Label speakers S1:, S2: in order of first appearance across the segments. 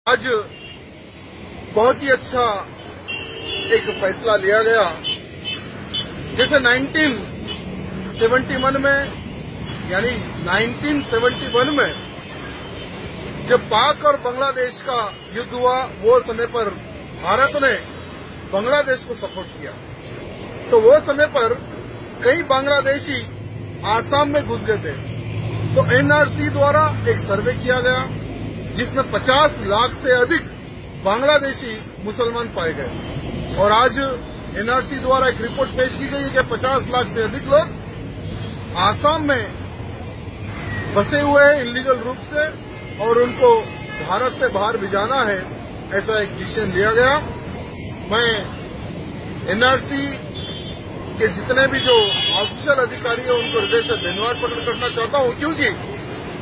S1: आज बहुत ही अच्छा एक फैसला लिया गया। जैसे 1971 में यानी 1971 में जब पाक और बांग्लादेश का युद्ध हुआ, वो समय पर भारत ने बांग्लादेश को सपोर्ट किया। तो वो समय पर कई बांग्लादेशी आसाम में घुस गए थे। तो एनआरसी द्वारा एक सर्वे किया गया जिसमें 50 लाख से अधिक बांग्लादेशी मुसलमान पाए गए। और आज एनआरसी द्वारा एक रिपोर्ट पेश की गई है कि 50 लाख से अधिक लोग आसाम में बसे हुए हैं इलीगल रूप से, और उनको भारत से बाहर भिजाना है, ऐसा एक डिसीजन लिया गया। मैं एनआरसी के जितने भी जो ऑफिशियल अधिकारी हैं उनको हृदय से धन्यवाद प्रकट करना चाहता हूं, क्योंकि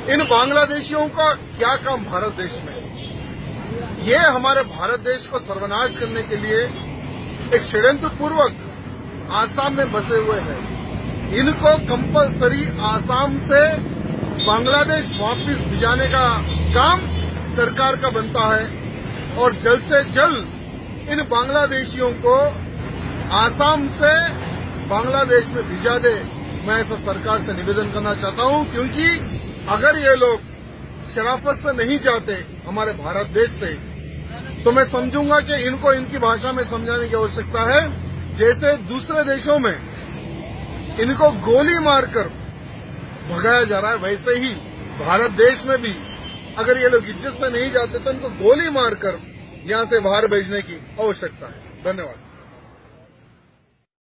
S1: इन बांग्लादेशियों का क्या काम भारत देश में, ये हमारे भारत देश को सर्वनाश करने के लिए एक षड्यंत्र पूर्वक आसाम में बसे हुए हैं। इनको कंपलसरी आसाम से बांग्लादेश वापस भिजाने का काम सरकार का बनता है, और जल्द से जल्द इन बांग्लादेशियों को आसाम से बांग्लादेश में भिजा दे। मैं ऐसा सरकार से निवेदन करना चाहता हूं, क्योंकि अगर ये लोग शराफत से नहीं जाते हमारे भारत देश से, तो मैं समझूंगा कि इनको इनकी भाषा में समझाने की आवश्यकता है। जैसे दूसरे देशों में इनको गोली मारकर भगाया जा रहा है, वैसे ही भारत देश में भी अगर ये लोग इज्जत से नहीं जाते तो इनको गोली मारकर यहां से बाहर भेजने की आवश्यकता है। धन्यवाद।